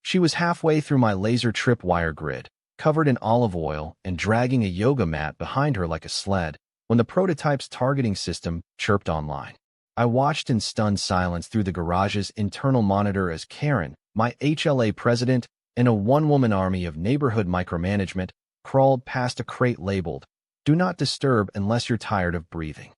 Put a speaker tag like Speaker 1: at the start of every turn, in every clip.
Speaker 1: She was halfway through my laser tripwire grid, covered in olive oil and dragging a yoga mat behind her like a sled, when the prototype's targeting system chirped online. I watched in stunned silence through the garage's internal monitor as Karen, my HLA president, and a one-woman army of neighborhood micromanagement crawled past a crate labeled, "Do not disturb unless you're tired of breathing."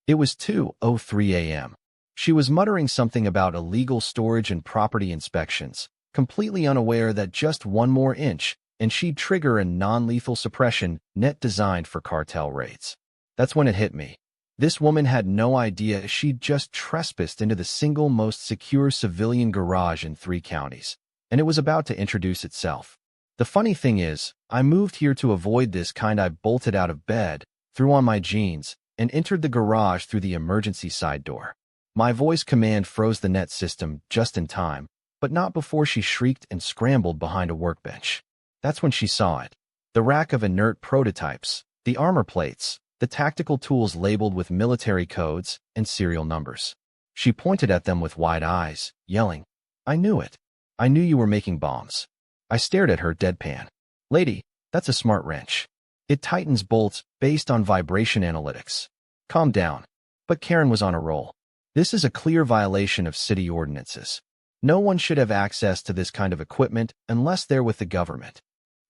Speaker 1: It was 2:03 a.m. She was muttering something about illegal storage and property inspections, completely unaware that just one more inch, and she'd trigger a non-lethal suppression net designed for cartel raids. That's when it hit me. This woman had no idea she'd just trespassed into the single most secure civilian garage in 3 counties, and it was about to introduce itself. The funny thing is, I moved here to avoid this kind. I bolted out of bed, threw on my jeans, and entered the garage through the emergency side door. My voice command froze the net system just in time, but not before she shrieked and scrambled behind a workbench. That's when she saw it. The rack of inert prototypes, the armor plates, the tactical tools labeled with military codes and serial numbers. She pointed at them with wide eyes, yelling, "I knew it. I knew you were making bombs." I stared at her deadpan. "Lady, that's a smart wrench. It tightens bolts based on vibration analytics. Calm down." But Karen was on a roll. "This is a clear violation of city ordinances. No one should have access to this kind of equipment unless they're with the government."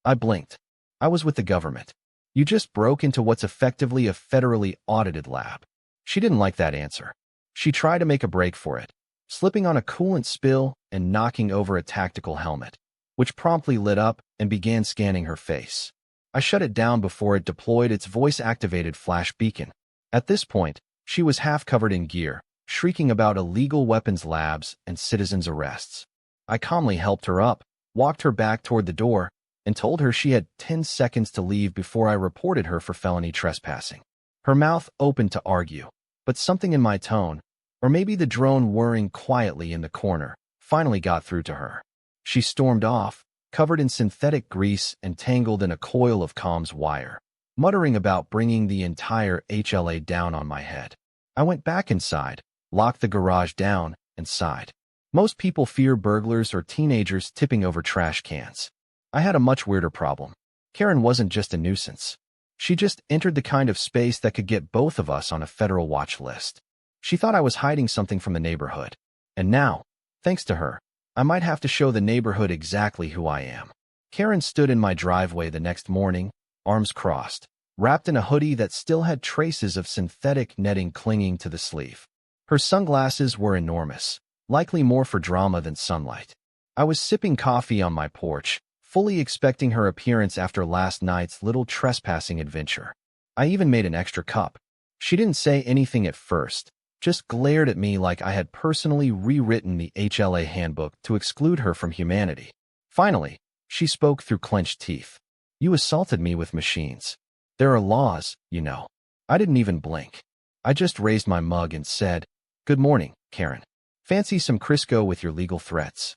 Speaker 1: I blinked. I was with the government. You just broke into what's effectively a federally audited lab. She didn't like that answer. She tried to make a break for it, slipping on a coolant spill and knocking over a tactical helmet, which promptly lit up and began scanning her face. I shut it down before it deployed its voice-activated flash beacon. At this point, she was half covered in gear, shrieking about illegal weapons labs and citizens' arrests. I calmly helped her up, walked her back toward the door, and told her she had 10 seconds to leave before I reported her for felony trespassing. Her mouth opened to argue, but something in my tone, or maybe the drone whirring quietly in the corner, finally got through to her. She stormed off, covered in synthetic grease and tangled in a coil of comms wire, muttering about bringing the entire HLA down on my head. I went back inside, locked the garage down, and sighed. Most people fear burglars or teenagers tipping over trash cans. I had a much weirder problem. Karen wasn't just a nuisance. She just entered the kind of space that could get both of us on a federal watch list. She thought I was hiding something from the neighborhood. And now, thanks to her, I might have to show the neighborhood exactly who I am. Karen stood in my driveway the next morning, arms crossed, wrapped in a hoodie that still had traces of synthetic netting clinging to the sleeve. Her sunglasses were enormous, likely more for drama than sunlight. I was sipping coffee on my porch, fully expecting her appearance after last night's little trespassing adventure. I even made an extra cup. She didn't say anything at first, just glared at me like I had personally rewritten the HLA handbook to exclude her from humanity. Finally, she spoke through clenched teeth. "You assaulted me with machines. There are laws, you know." I didn't even blink. I just raised my mug and said, "Good morning, Karen. Fancy some Crisco with your legal threats."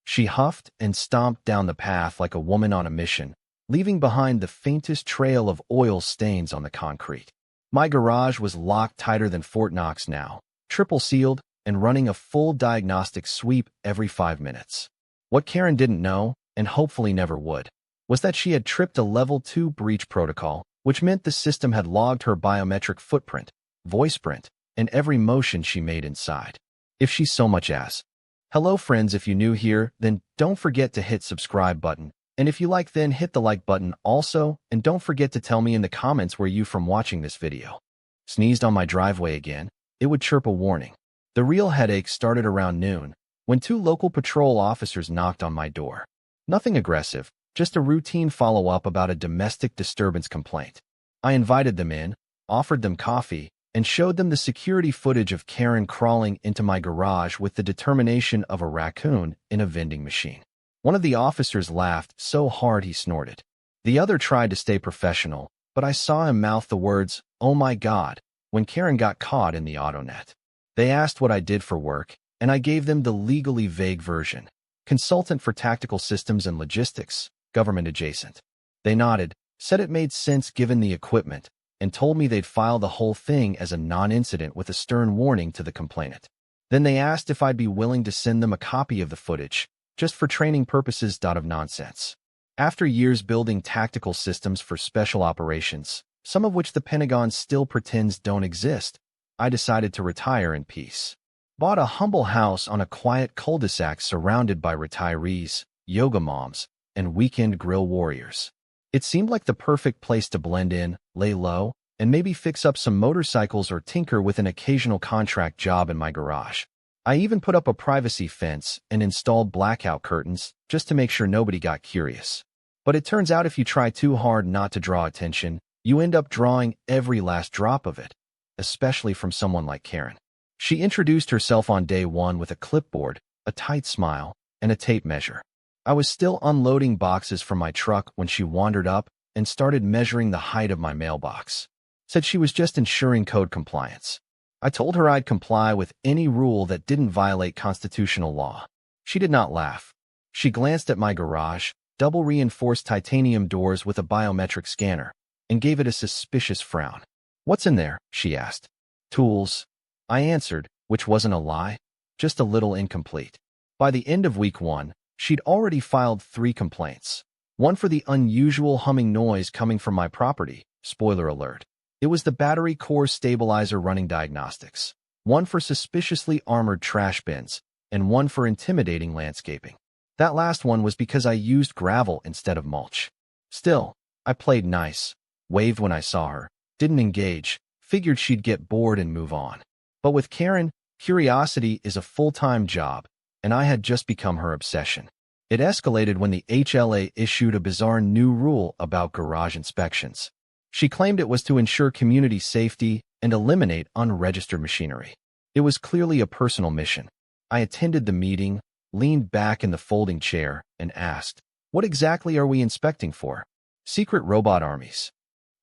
Speaker 1: She huffed and stomped down the path like a woman on a mission, leaving behind the faintest trail of oil stains on the concrete. My garage was locked tighter than Fort Knox now, triple sealed and running a full diagnostic sweep every 5 minutes. What Karen didn't know, and hopefully never would, was that she had tripped a level 2 breach protocol, which meant the system had logged her biometric footprint, voice print, and every motion she made inside. If she so much as. Hello friends, if you're new here, then don't forget to hit subscribe button. And if you like, then hit the like button also, and don't forget to tell me in the comments where you from watching this video. Sneezed on my driveway again, it would chirp a warning. The real headache started around noon, when 2 local patrol officers knocked on my door. Nothing aggressive, just a routine follow-up about a domestic disturbance complaint. I invited them in, offered them coffee, and showed them the security footage of Karen crawling into my garage with the determination of a raccoon in a vending machine. One of the officers laughed so hard he snorted. The other tried to stay professional, but I saw him mouth the words, "Oh my God," when Karen got caught in the AutoNet. They asked what I did for work, and I gave them the legally vague version. Consultant for tactical systems and logistics, government adjacent. They nodded, said it made sense given the equipment, and told me they'd file the whole thing as a non-incident with a stern warning to the complainant. Then they asked if I'd be willing to send them a copy of the footage, just for training purposes. Of nonsense. After years building tactical systems for special operations, some of which the Pentagon still pretends don't exist, I decided to retire in peace. Bought a humble house on a quiet cul-de-sac surrounded by retirees, yoga moms, and weekend grill warriors. It seemed like the perfect place to blend in, lay low, and maybe fix up some motorcycles or tinker with an occasional contract job in my garage. I even put up a privacy fence and installed blackout curtains just to make sure nobody got curious. But it turns out if you try too hard not to draw attention, you end up drawing every last drop of it, especially from someone like Karen. She introduced herself on day one with a clipboard, a tight smile, and a tape measure. I was still unloading boxes from my truck when she wandered up and started measuring the height of my mailbox. Said she was just ensuring code compliance. I told her I'd comply with any rule that didn't violate constitutional law. She did not laugh. She glanced at my garage, double-reinforced titanium doors with a biometric scanner, and gave it a suspicious frown. "What's in there?" she asked. "Tools," I answered, which wasn't a lie, just a little incomplete. By the end of week 1, she'd already filed 3 complaints. One for the unusual humming noise coming from my property. Spoiler alert. It was the battery core stabilizer running diagnostics. One for suspiciously armored trash bins, and one for intimidating landscaping. That last one was because I used gravel instead of mulch. Still, I played nice, waved when I saw her, didn't engage, figured she'd get bored and move on. But with Karen, curiosity is a full-time job, and I had just become her obsession. It escalated when the HLA issued a bizarre new rule about garage inspections. She claimed it was to ensure community safety and eliminate unregistered machinery. It was clearly a personal mission. I attended the meeting, leaned back in the folding chair, and asked, "What exactly are we inspecting for?" "Secret robot armies."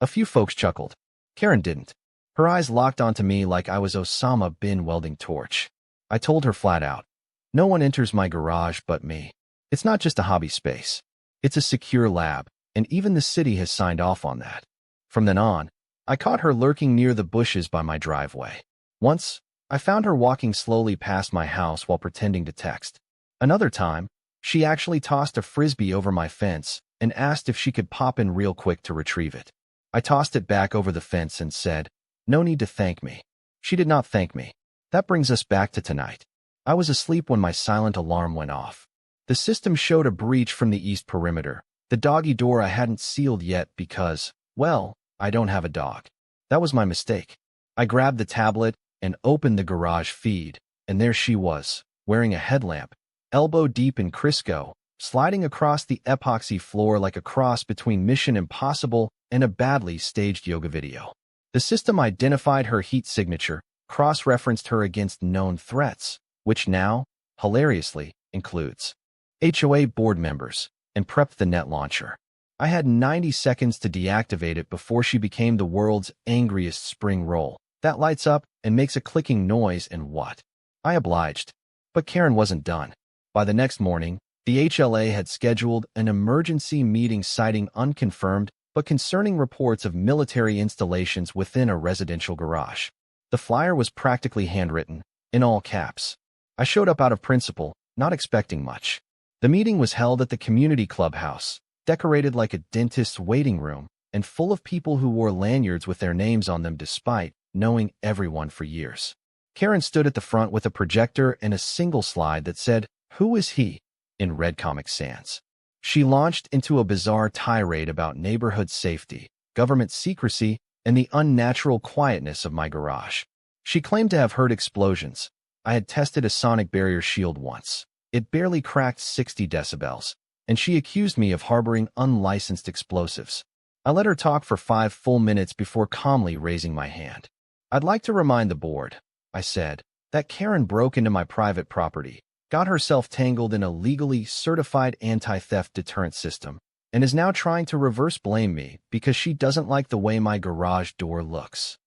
Speaker 1: A few folks chuckled. Karen didn't. Her eyes locked onto me like I was Osama bin welding torch. I told her flat out, "No one enters my garage but me. It's not just a hobby space. It's a secure lab, and even the city has signed off on that." From then on, I caught her lurking near the bushes by my driveway. Once, I found her walking slowly past my house while pretending to text. Another time, she actually tossed a frisbee over my fence and asked if she could pop in real quick to retrieve it. I tossed it back over the fence and said, "No need to thank me." She did not thank me. That brings us back to tonight. I was asleep when my silent alarm went off. The system showed a breach from the east perimeter, the doggy door I hadn't sealed yet because, well, I don't have a dog. That was my mistake. I grabbed the tablet and opened the garage feed, and there she was, wearing a headlamp, elbow deep in Crisco, sliding across the epoxy floor like a cross between Mission Impossible and a badly staged yoga video. The system identified her heat signature, cross-referenced her against known threats, which now, hilariously, includes HOA board members, and prepped the net launcher. I had 90 seconds to deactivate it before she became the world's angriest spring roll. That lights up and makes a clicking noise and what? I obliged. But Karen wasn't done. By the next morning, the HLA had scheduled an emergency meeting citing unconfirmed but concerning reports of military installations within a residential garage. The flyer was practically handwritten, in all caps. I showed up out of principle, not expecting much. The meeting was held at the community clubhouse, decorated like a dentist's waiting room, and full of people who wore lanyards with their names on them despite knowing everyone for years. Karen stood at the front with a projector and a single slide that said, "Who is he?" in red Comic Sans. She launched into a bizarre tirade about neighborhood safety, government secrecy, and the unnatural quietness of my garage. She claimed to have heard explosions. I had tested a sonic barrier shield once. It barely cracked 60 decibels, and she accused me of harboring unlicensed explosives. I let her talk for 5 full minutes before calmly raising my hand. "I'd like to remind the board," I said, "that Karen broke into my private property, got herself tangled in a legally certified anti-theft deterrent system, and is now trying to reverse blame me because she doesn't like the way my garage door looks."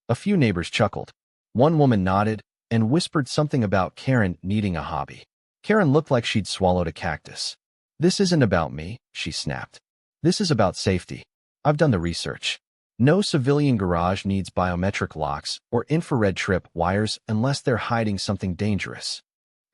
Speaker 1: A few neighbors chuckled. One woman nodded and whispered something about Karen needing a hobby. Karen looked like she'd swallowed a cactus. "This isn't about me," she snapped. "This is about safety. I've done the research. No civilian garage needs biometric locks or infrared trip wires unless they're hiding something dangerous."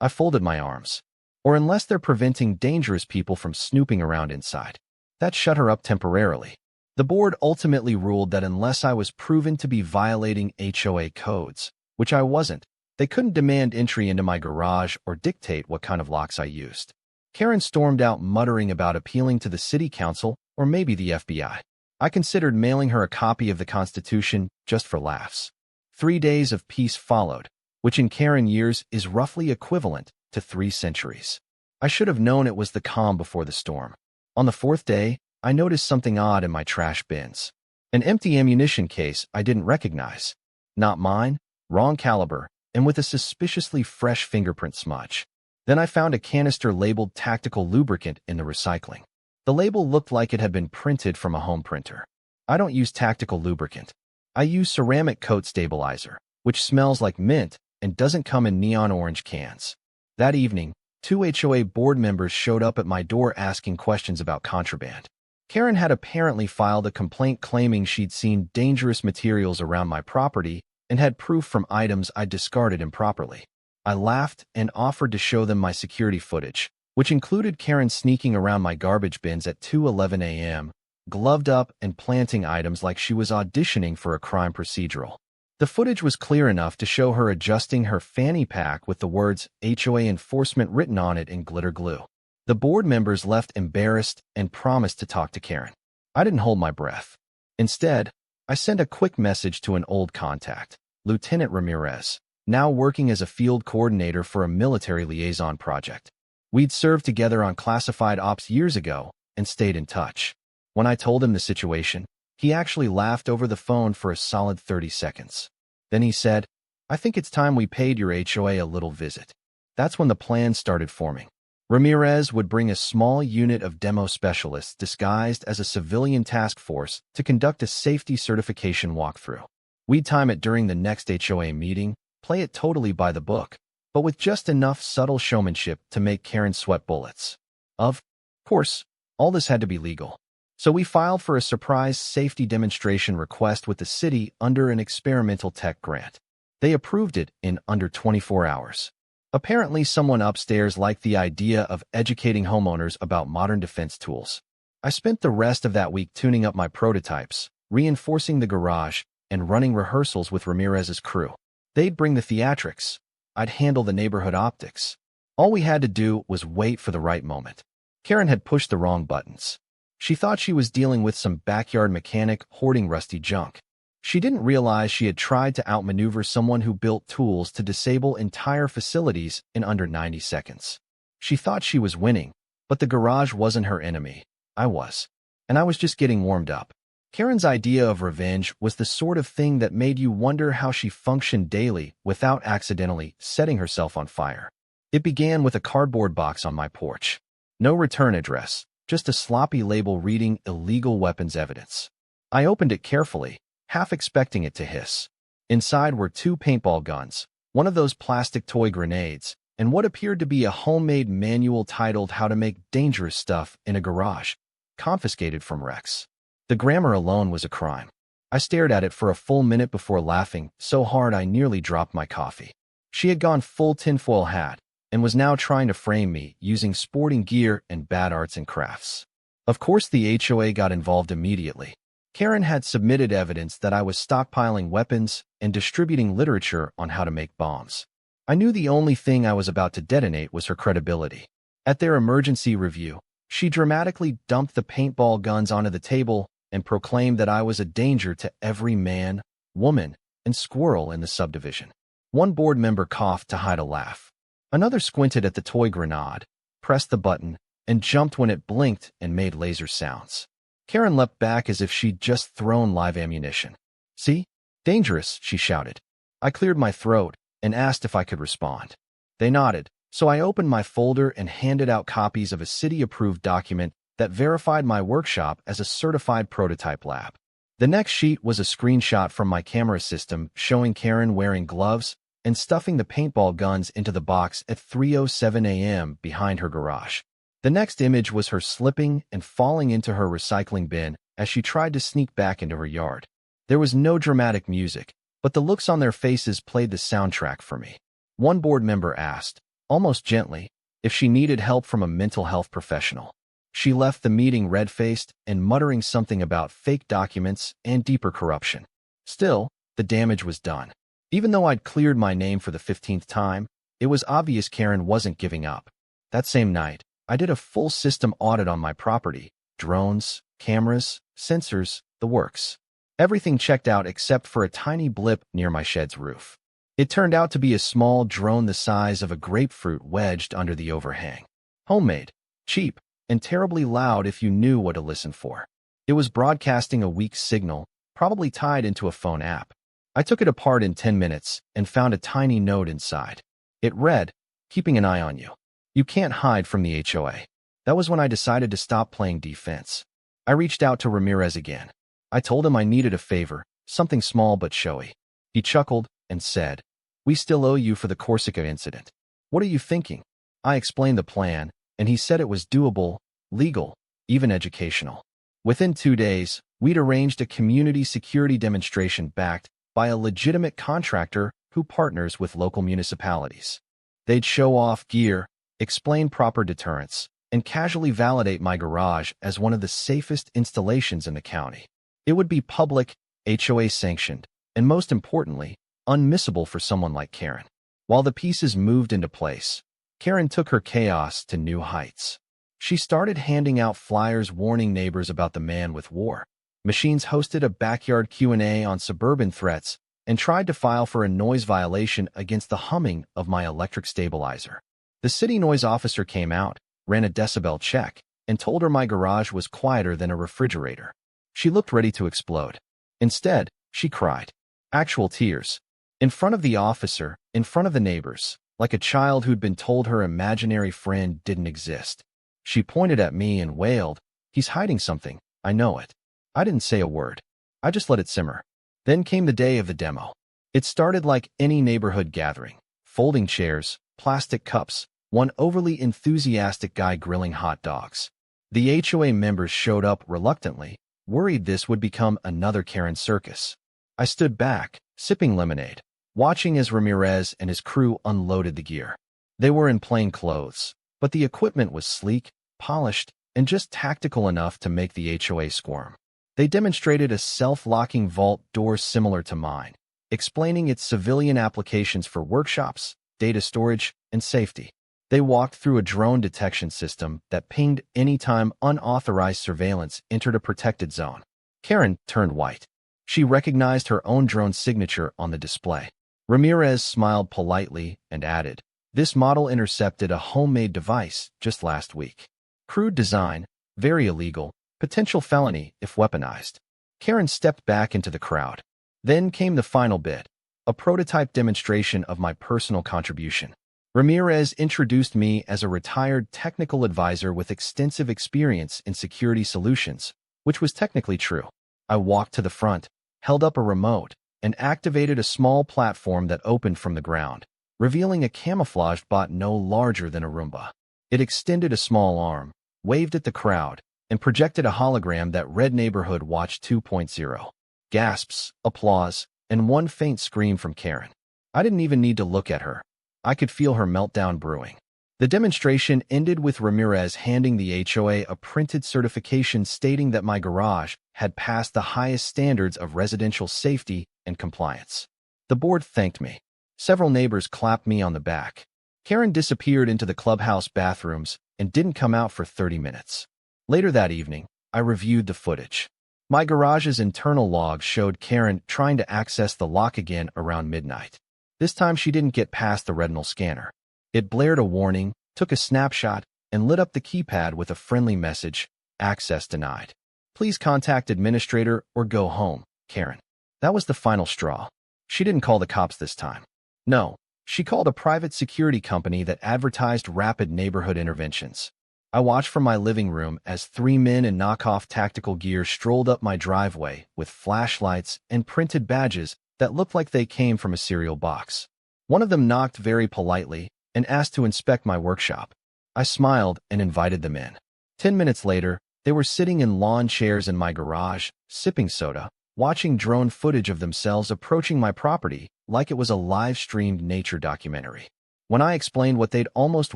Speaker 1: I folded my arms. or unless they're preventing dangerous people from snooping around inside. That shut her up temporarily. The board ultimately ruled that unless I was proven to be violating HOA codes, which I wasn't, they couldn't demand entry into my garage or dictate what kind of locks I used. Karen stormed out muttering about appealing to the city council or maybe the FBI. I considered mailing her a copy of the Constitution just for laughs. 3 days of peace followed, which in Karen years is roughly equivalent to 3 centuries. I should have known it was the calm before the storm. On the 4th day, I noticed something odd in my trash bins. An empty ammunition case I didn't recognize. Not mine, wrong caliber, and with a suspiciously fresh fingerprint smudge. Then I found a canister labeled tactical lubricant in the recycling. The label looked like it had been printed from a home printer. I don't use tactical lubricant. I use ceramic coat stabilizer, which smells like mint and doesn't come in neon orange cans. That evening, 2 HOA board members showed up at my door asking questions about contraband. Karen had apparently filed a complaint claiming she'd seen dangerous materials around my property and had proof from items I'd discarded improperly. I laughed and offered to show them my security footage, which included Karen sneaking around my garbage bins at 2:11 a.m., gloved up and planting items like she was auditioning for a crime procedural. The footage was clear enough to show her adjusting her fanny pack with the words HOA enforcement written on it in glitter glue. The board members left embarrassed and promised to talk to Karen. I didn't hold my breath. Instead, I sent a quick message to an old contact, Lieutenant Ramirez, now working as a field coordinator for a military liaison project. We'd served together on classified ops years ago and stayed in touch. When I told him the situation, he actually laughed over the phone for a solid 30 seconds. Then he said, "I think it's time we paid your HOA a little visit." That's when the plan started forming. Ramirez would bring a small unit of demo specialists disguised as a civilian task force to conduct a safety certification walkthrough. We'd time it during the next HOA meeting, play it totally by the book, but with just enough subtle showmanship to make Karen sweat bullets. Of course, all this had to be legal. So we filed for a surprise safety demonstration request with the city under an experimental tech grant. They approved it in under 24 hours. Apparently, someone upstairs liked the idea of educating homeowners about modern defense tools. I spent the rest of that week tuning up my prototypes, reinforcing the garage, and running rehearsals with Ramirez's crew. They'd bring the theatrics. I'd handle the neighborhood optics. All we had to do was wait for the right moment. Karen had pushed the wrong buttons. She thought she was dealing with some backyard mechanic hoarding rusty junk. She didn't realize she had tried to outmaneuver someone who built tools to disable entire facilities in under 90 seconds. She thought she was winning, but the garage wasn't her enemy. I was. And I was just getting warmed up. Karen's idea of revenge was the sort of thing that made you wonder how she functioned daily without accidentally setting herself on fire. It began with a cardboard box on my porch. No return address, just a sloppy label reading illegal weapons evidence. I opened it carefully, half expecting it to hiss. Inside were 2 paintball guns, one of those plastic toy grenades, and what appeared to be a homemade manual titled How to Make Dangerous Stuff in a Garage, confiscated from Rex. The grammar alone was a crime. I stared at it for a full minute before laughing so hard I nearly dropped my coffee. She had gone full tinfoil hat and was now trying to frame me using sporting gear and bad arts and crafts. Of course, the HOA got involved immediately. Karen had submitted evidence that I was stockpiling weapons and distributing literature on how to make bombs. I knew the only thing I was about to detonate was her credibility. At their emergency review, she dramatically dumped the paintball guns onto the table and proclaimed that I was a danger to every man, woman, and squirrel in the subdivision. One board member coughed to hide a laugh. Another squinted at the toy grenade, pressed the button, and jumped when it blinked and made laser sounds. Karen leapt back as if she'd just thrown live ammunition. "See? Dangerous," she shouted. I cleared my throat and asked if I could respond. They nodded, so I opened my folder and handed out copies of a city-approved document that verified my workshop as a certified prototype lab. The next sheet was a screenshot from my camera system showing Karen wearing gloves and stuffing the paintball guns into the box at 3:07 a.m. behind her garage. The next image was her slipping and falling into her recycling bin as she tried to sneak back into her yard. There was no dramatic music, but the looks on their faces played the soundtrack for me. One board member asked, almost gently, if she needed help from a mental health professional. She left the meeting red-faced and muttering something about fake documents and deeper corruption. Still, the damage was done. Even though I'd cleared my name for the 15th time, it was obvious Karen wasn't giving up. That same night, I did a full system audit on my property. Drones, cameras, sensors, the works. Everything checked out except for a tiny blip near my shed's roof. It turned out to be a small drone the size of a grapefruit wedged under the overhang. Homemade, cheap, and terribly loud if you knew what to listen for. It was broadcasting a weak signal, probably tied into a phone app. I took it apart in 10 minutes and found a tiny note inside. It read, "Keeping an eye on you. You can't hide from the HOA." That was when I decided to stop playing defense. I reached out to Ramirez again. I told him I needed a favor, something small but showy. He chuckled and said, "We still owe you for the Corsica incident. What are you thinking?" I explained the plan, and he said it was doable, legal, even educational. Within 2 days, we'd arranged a community security demonstration backed by a legitimate contractor who partners with local municipalities. They'd show off gear, explain proper deterrence, and casually validate my garage as one of the safest installations in the county. It would be public, HOA sanctioned, and most importantly, unmissable for someone like Karen. While the pieces moved into place, Karen took her chaos to new heights. She started handing out flyers warning neighbors about the man with war. Machines hosted a backyard Q&A on suburban threats and tried to file for a noise violation against the humming of my electric stabilizer. The city noise officer came out, ran a decibel check, and told her my garage was quieter than a refrigerator. She looked ready to explode. Instead, she cried. Actual tears. In front of the officer, in front of the neighbors, like a child who'd been told her imaginary friend didn't exist. She pointed at me and wailed, "He's hiding something, I know it." I didn't say a word. I just let it simmer. Then came the day of the demo. It started like any neighborhood gathering. Folding chairs, plastic cups, one overly enthusiastic guy grilling hot dogs. The HOA members showed up reluctantly, worried this would become another Karen circus. I stood back, sipping lemonade, watching as Ramirez and his crew unloaded the gear. They were in plain clothes, but the equipment was sleek, polished, and just tactical enough to make the HOA squirm. They demonstrated a self-locking vault door similar to mine, explaining its civilian applications for workshops, data storage, and safety. They walked through a drone detection system that pinged anytime unauthorized surveillance entered a protected zone. Karen turned white. She recognized her own drone signature on the display. Ramirez smiled politely and added, "This model intercepted a homemade device just last week. Crude design, very illegal, potential felony if weaponized." Karen stepped back into the crowd. Then came the final bit, a prototype demonstration of my personal contribution. Ramirez introduced me as a retired technical advisor with extensive experience in security solutions, which was technically true. I walked to the front, held up a remote, and activated a small platform that opened from the ground, revealing a camouflaged bot no larger than a Roomba. It extended a small arm, waved at the crowd, and projected a hologram that read Neighborhood Watch 2.0. Gasps, applause, and one faint scream from Karen. I didn't even need to look at her. I could feel her meltdown brewing. The demonstration ended with Ramirez handing the HOA a printed certification stating that my garage had passed the highest standards of residential safety and compliance. The board thanked me. Several neighbors clapped me on the back. Karen disappeared into the clubhouse bathrooms and didn't come out for 30 minutes. Later that evening, I reviewed the footage. My garage's internal logs showed Karen trying to access the lock again around midnight. This time she didn't get past the retinal scanner. It blared a warning, took a snapshot, and lit up the keypad with a friendly message, "Access denied. Please contact administrator or go home, Karen." That was the final straw. She didn't call the cops this time. No, she called a private security company that advertised rapid neighborhood interventions. I watched from my living room as 3 men in knockoff tactical gear strolled up my driveway with flashlights and printed badges that looked like they came from a cereal box. One of them knocked very politely and asked to inspect my workshop. I smiled and invited them in. 10 minutes later, they were sitting in lawn chairs in my garage, sipping soda, watching drone footage of themselves approaching my property like it was a live-streamed nature documentary. When I explained what they'd almost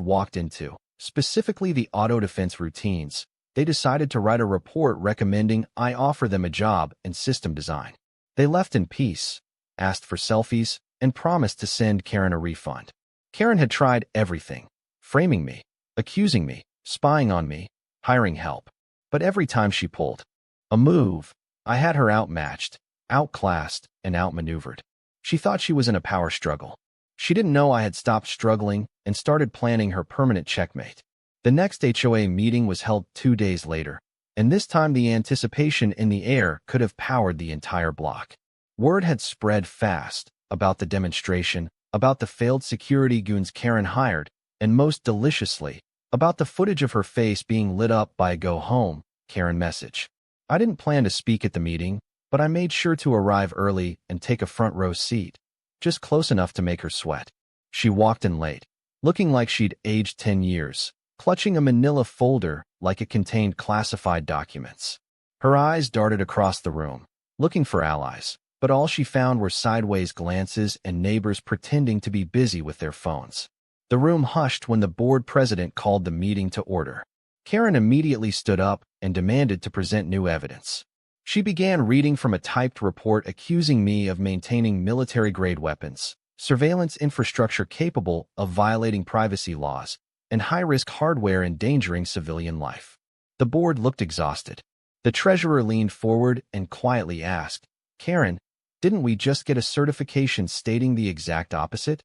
Speaker 1: walked into, specifically the auto defense routines, they decided to write a report recommending I offer them a job in system design. They left in peace, asked for selfies, and promised to send Karen a refund. Karen had tried everything: framing me, accusing me, spying on me, hiring help. But every time she pulled a move, I had her outmatched, outclassed, and outmaneuvered. She thought she was in a power struggle. She didn't know I had stopped struggling and started planning her permanent checkmate. The next HOA meeting was held 2 days later, and this time the anticipation in the air could have powered the entire block. Word had spread fast about the demonstration, about the failed security goons Karen hired, and most deliciously, about the footage of her face being lit up by a "Go home, Karen" message. I didn't plan to speak at the meeting, but I made sure to arrive early and take a front row seat, just close enough to make her sweat. She walked in late, looking like she'd aged 10 years, clutching a manila folder like it contained classified documents. Her eyes darted across the room, looking for allies, but all she found were sideways glances and neighbors pretending to be busy with their phones. The room hushed when the board president called the meeting to order. Karen immediately stood up and demanded to present new evidence. She began reading from a typed report accusing me of maintaining military-grade weapons, surveillance infrastructure capable of violating privacy laws, and high-risk hardware endangering civilian life. The board looked exhausted. The treasurer leaned forward and quietly asked, "Karen, didn't we just get a certification stating the exact opposite?"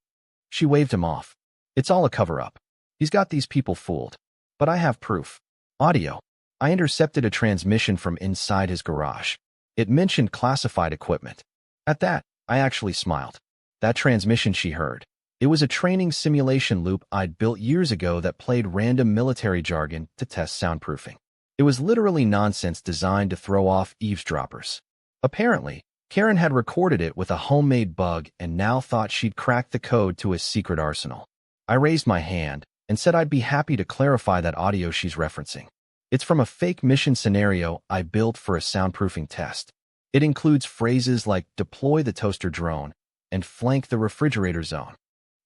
Speaker 1: She waved him off. "It's all a cover-up. He's got these people fooled. But I have proof. Audio. I intercepted a transmission from inside his garage. It mentioned classified equipment." At that, I actually smiled. That transmission she heard. It was a training simulation loop I'd built years ago that played random military jargon to test soundproofing. It was literally nonsense designed to throw off eavesdroppers. Apparently, Karen had recorded it with a homemade bug and now thought she'd cracked the code to his secret arsenal. I raised my hand and said I'd be happy to clarify that audio she's referencing. It's from a fake mission scenario I built for a soundproofing test. It includes phrases like "deploy the toaster drone" and "flank the refrigerator zone."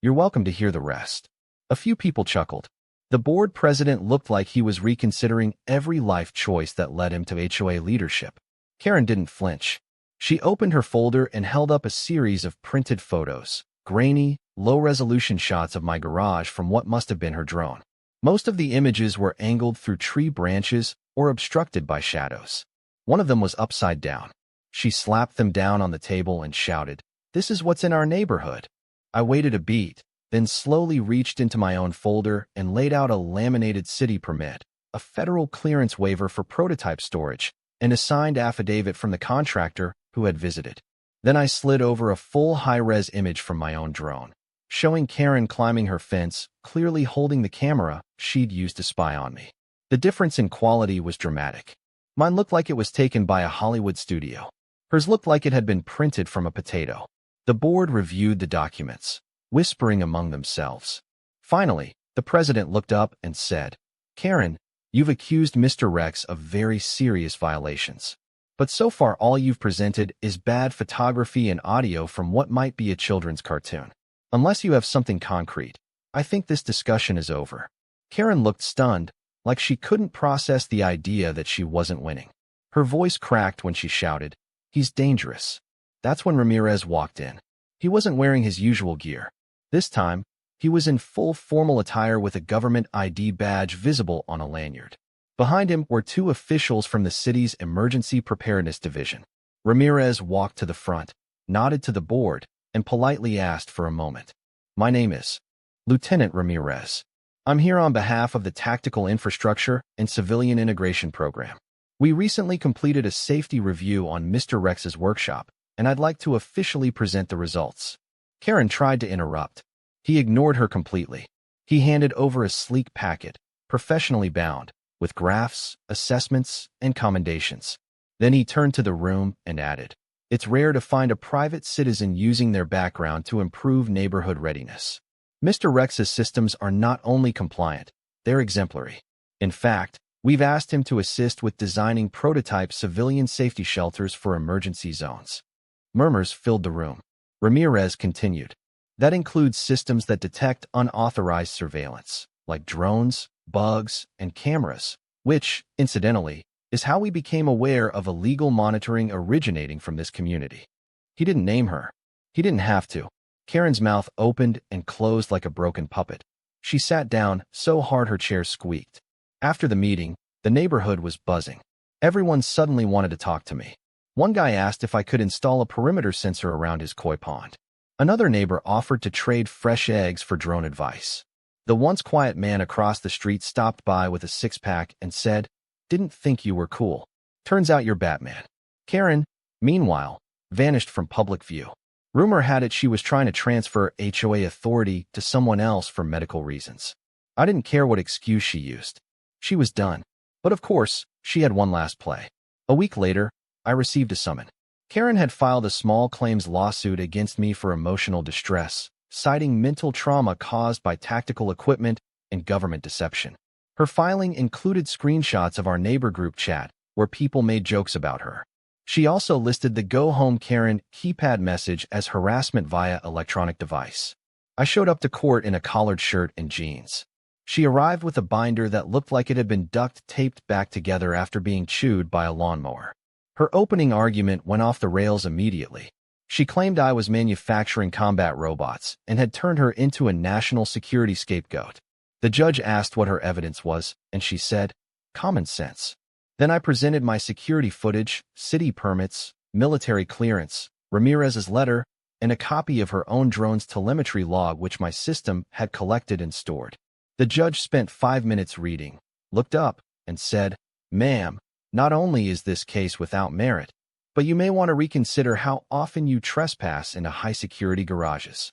Speaker 1: You're welcome to hear the rest. A few people chuckled. The board president looked like he was reconsidering every life choice that led him to HOA leadership. Karen didn't flinch. She opened her folder and held up a series of printed photos, grainy, low-resolution shots of my garage from what must have been her drone. Most of the images were angled through tree branches or obstructed by shadows. One of them was upside down. She slapped them down on the table and shouted, "This is what's in our neighborhood." I waited a beat, then slowly reached into my own folder and laid out a laminated city permit, a federal clearance waiver for prototype storage, and a signed affidavit from the contractor who had visited. Then I slid over a full high-res image from my own drone, showing Karen climbing her fence, clearly holding the camera she'd used to spy on me. The difference in quality was dramatic. Mine looked like it was taken by a Hollywood studio. Hers looked like it had been printed from a potato. The board reviewed the documents, whispering among themselves. Finally, the president looked up and said, "Karen, you've accused Mr. Rex of very serious violations. But so far all you've presented is bad photography and audio from what might be a children's cartoon. Unless you have something concrete, I think this discussion is over." Karen looked stunned, like she couldn't process the idea that she wasn't winning. Her voice cracked when she shouted, "He's dangerous." That's when Ramirez walked in. He wasn't wearing his usual gear. This time, he was in full formal attire with a government ID badge visible on a lanyard. Behind him were 2 officials from the city's Emergency Preparedness Division. Ramirez walked to the front, nodded to the board, and politely asked for a moment. "My name is Lieutenant Ramirez. I'm here on behalf of the Tactical Infrastructure and Civilian Integration Program. We recently completed a safety review on Mr. Rex's workshop, and I'd like to officially present the results." Karen tried to interrupt. He ignored her completely. He handed over a sleek packet, professionally bound, with graphs, assessments, and commendations. Then he turned to the room and added, "It's rare to find a private citizen using their background to improve neighborhood readiness. Mr. Rex's systems are not only compliant, they're exemplary. In fact, we've asked him to assist with designing prototype civilian safety shelters for emergency zones." Murmurs filled the room. Ramirez continued, That includes systems that detect unauthorized surveillance, like drones, bugs, and cameras, which, incidentally, is how we became aware of illegal monitoring originating from this community. He didn't name her. He didn't have to. Karen's mouth opened and closed like a broken puppet. She sat down so hard her chair squeaked. After the meeting, the neighborhood was buzzing. Everyone suddenly wanted to talk to me. One guy asked if I could install a perimeter sensor around his koi pond. Another neighbor offered to trade fresh eggs for drone advice. The once quiet man across the street stopped by with a six-pack and said, "Didn't think you were cool. Turns out you're Batman." Karen, meanwhile, vanished from public view. Rumor had it she was trying to transfer HOA authority to someone else for medical reasons. I didn't care what excuse she used. She was done. But of course, she had one last play. A week later, I received a summon. Karen had filed a small claims lawsuit against me for emotional distress, citing mental trauma caused by tactical equipment and government deception. Her filing included screenshots of our neighbor group chat, where people made jokes about her. She also listed the Go Home Karen keypad message as harassment via electronic device. I showed up to court in a collared shirt and jeans. She arrived with a binder that looked like it had been duct taped back together after being chewed by a lawnmower. Her opening argument went off the rails immediately. She claimed I was manufacturing combat robots and had turned her into a national security scapegoat. The judge asked what her evidence was, and she said, "Common sense." Then I presented my security footage, city permits, military clearance, Ramirez's letter, and a copy of her own drone's telemetry log which my system had collected and stored. The judge spent 5 minutes reading, looked up, and said, "Ma'am, not only is this case without merit, but you may want to reconsider how often you trespass into high-security garages."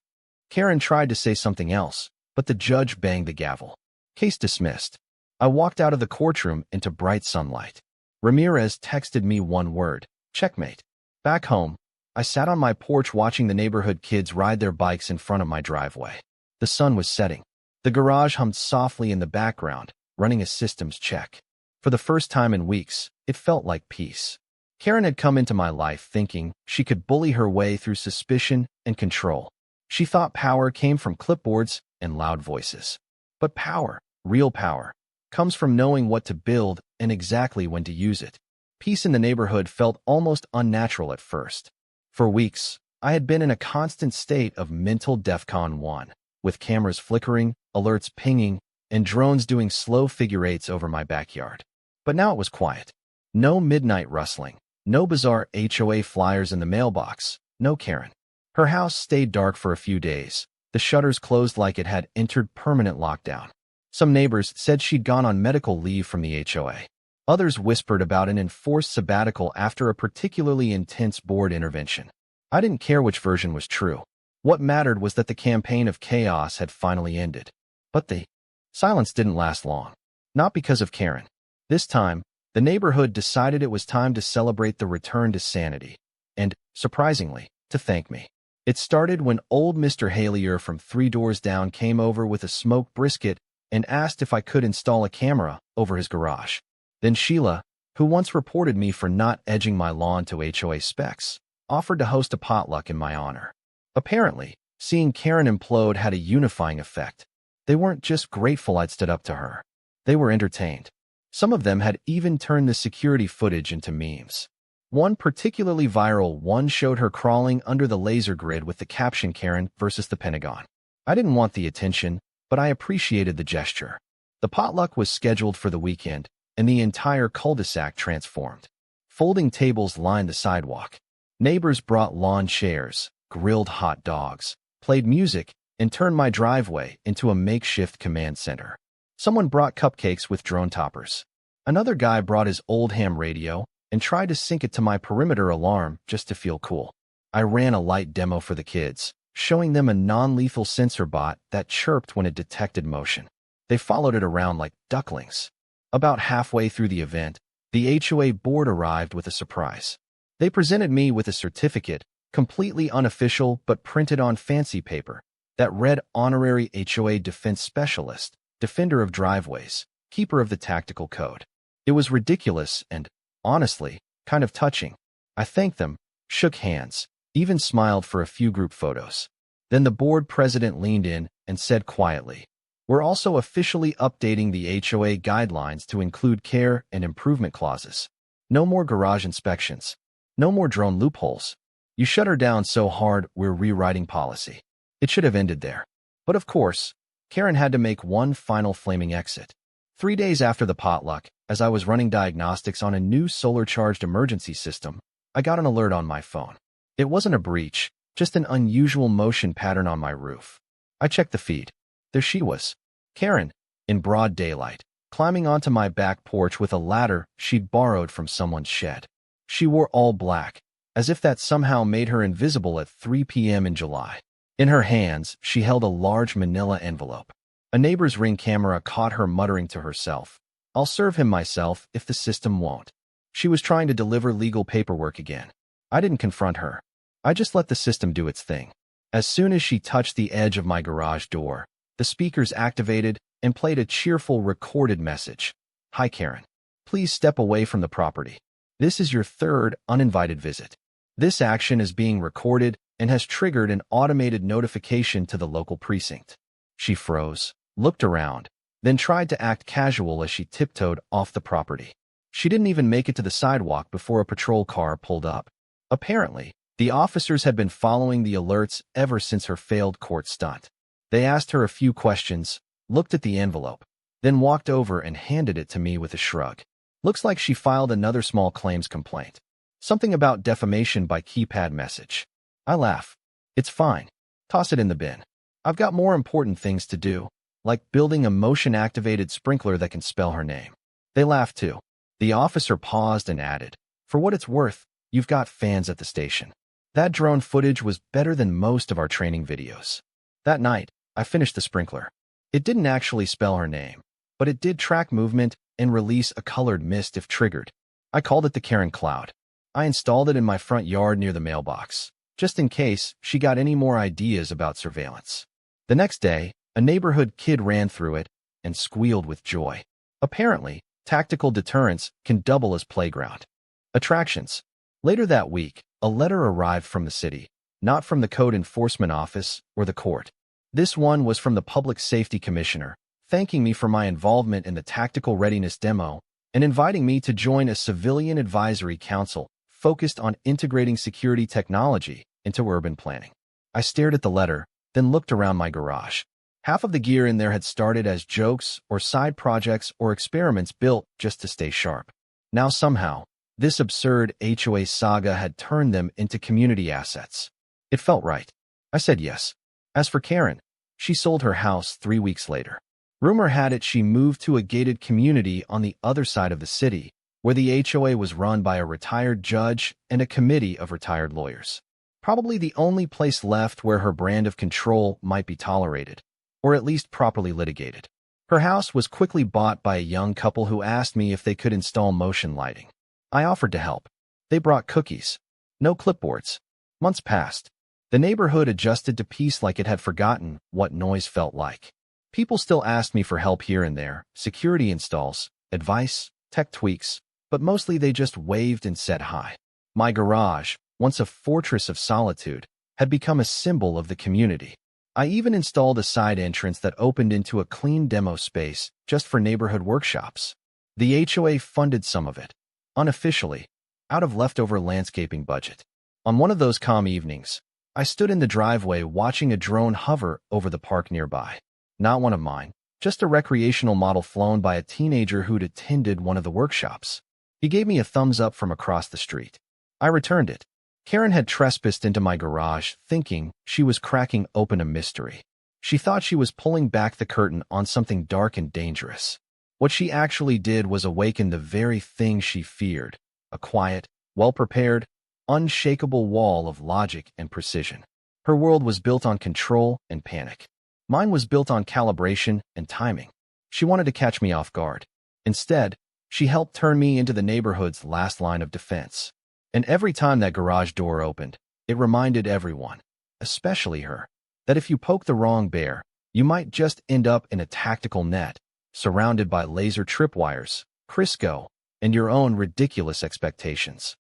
Speaker 1: Karen tried to say something else, but the judge banged the gavel. Case dismissed. I walked out of the courtroom into bright sunlight. Ramirez texted me one word: checkmate. Back home, I sat on my porch watching the neighborhood kids ride their bikes in front of my driveway. The sun was setting. The garage hummed softly in the background, running a systems check. For the first time in weeks, it felt like peace. Karen had come into my life thinking she could bully her way through suspicion and control. She thought power came from clipboards and loud voices. But power, real power, comes from knowing what to build and exactly when to use it. Peace in the neighborhood felt almost unnatural at first. For weeks, I had been in a constant state of mental DEFCON 1, with cameras flickering, alerts pinging, and drones doing slow figure eights over my backyard. But now it was quiet. No midnight rustling, no bizarre HOA flyers in the mailbox, no Karen. Her house stayed dark for a few days, the shutters closed like it had entered permanent lockdown. Some neighbors said she'd gone on medical leave from the HOA. Others whispered about an enforced sabbatical after a particularly intense board intervention. I didn't care which version was true. What mattered was that the campaign of chaos had finally ended. But the silence didn't last long. Not because of Karen. This time, the neighborhood decided it was time to celebrate the return to sanity. And, surprisingly, to thank me. It started when old Mr. Halier from 3 doors down came over with a smoked brisket and asked if I could install a camera over his garage. Then Sheila, who once reported me for not edging my lawn to HOA specs, offered to host a potluck in my honor. Apparently, seeing Karen implode had a unifying effect. They weren't just grateful I'd stood up to her. They were entertained. Some of them had even turned the security footage into memes. One particularly viral one showed her crawling under the laser grid with the caption "Karen versus the Pentagon." I didn't want the attention, but I appreciated the gesture. The potluck was scheduled for the weekend, and the entire cul-de-sac transformed. Folding tables lined the sidewalk. Neighbors brought lawn chairs, grilled hot dogs, played music, and turned my driveway into a makeshift command center. Someone brought cupcakes with drone toppers. Another guy brought his old ham radio and tried to sync it to my perimeter alarm just to feel cool. I ran a light demo for the kids, showing them a non-lethal sensor bot that chirped when it detected motion. They followed it around like ducklings. About halfway through the event, the HOA board arrived with a surprise. They presented me with a certificate, completely unofficial but printed on fancy paper, that read Honorary HOA Defense Specialist, Defender of Driveways, Keeper of the Tactical Code. It was ridiculous and, honestly, kind of touching. I thanked them, shook hands, even smiled for a few group photos. Then the board president leaned in and said quietly, "We're also officially updating the HOA guidelines to include care and improvement clauses. No more garage inspections. No more drone loopholes. You shut her down so hard, we're rewriting policy." It should have ended there. But of course, Karen had to make one final flaming exit. 3 days after the potluck, as I was running diagnostics on a new solar-charged emergency system, I got an alert on my phone. It wasn't a breach, just an unusual motion pattern on my roof. I checked the feed. There she was, Karen, in broad daylight, climbing onto my back porch with a ladder she'd borrowed from someone's shed. She wore all black, as if that somehow made her invisible at 3 p.m. in July. In her hands, she held a large manila envelope. A neighbor's Ring camera caught her muttering to herself, "I'll serve him myself if the system won't." She was trying to deliver legal paperwork again. I didn't confront her. I just let the system do its thing. As soon as she touched the edge of my garage door, the speakers activated and played a cheerful recorded message. "Hi, Karen. Please step away from the property. This is your third uninvited visit. This action is being recorded and has triggered an automated notification to the local precinct." She froze, looked around, then tried to act casual as she tiptoed off the property. She didn't even make it to the sidewalk before a patrol car pulled up. Apparently, the officers had been following the alerts ever since her failed court stunt. They asked her a few questions, looked at the envelope, then walked over and handed it to me with a shrug. "Looks like she filed another small claims complaint. Something about defamation by keypad message." I laugh. "It's fine. Toss it in the bin. I've got more important things to do, like building a motion-activated sprinkler that can spell her name." They laughed too. The officer paused and added, "For what it's worth, you've got fans at the station." That drone footage was better than most of our training videos. That night, I finished the sprinkler. It didn't actually spell her name, but it did track movement and release a colored mist if triggered. I called it the Karen Cloud. I installed it in my front yard near the mailbox, just in case she got any more ideas about surveillance. The next day, a neighborhood kid ran through it and squealed with joy. Apparently, tactical deterrence can double as playground. Attractions. Later that week, a letter arrived from the city, not from the Code Enforcement Office or the court. This one was from the Public Safety Commissioner, thanking me for my involvement in the tactical readiness demo and inviting me to join a civilian advisory council focused on integrating security technology into urban planning. I stared at the letter, then looked around my garage. Half of the gear in there had started as jokes or side projects or experiments built just to stay sharp. Now somehow, this absurd HOA saga had turned them into community assets. It felt right. I said yes. As for Karen, she sold her house 3 weeks later. Rumor had it she moved to a gated community on the other side of the city, where the HOA was run by a retired judge and a committee of retired lawyers. Probably the only place left where her brand of control might be tolerated, or at least properly litigated. Her house was quickly bought by a young couple who asked me if they could install motion lighting. I offered to help. They brought cookies. No clipboards. Months passed. The neighborhood adjusted to peace like it had forgotten what noise felt like. People still asked me for help here and there, security installs, advice, tech tweaks, but mostly they just waved and said hi. My garage, once a fortress of solitude, had become a symbol of the community. I even installed a side entrance that opened into a clean demo space just for neighborhood workshops. The HOA funded some of it, unofficially, out of leftover landscaping budget. On one of those calm evenings, I stood in the driveway watching a drone hover over the park nearby. Not one of mine, just a recreational model flown by a teenager who'd attended one of the workshops. He gave me a thumbs up from across the street. I returned it. Karen had trespassed into my garage, thinking she was cracking open a mystery. She thought she was pulling back the curtain on something dark and dangerous. What she actually did was awaken the very thing she feared, a quiet, well-prepared, unshakable wall of logic and precision. Her world was built on control and panic. Mine was built on calibration and timing. She wanted to catch me off guard. Instead, she helped turn me into the neighborhood's last line of defense. And every time that garage door opened, it reminded everyone, especially her, that if you poke the wrong bear, you might just end up in a tactical net, surrounded by laser tripwires, Crisco, and your own ridiculous expectations.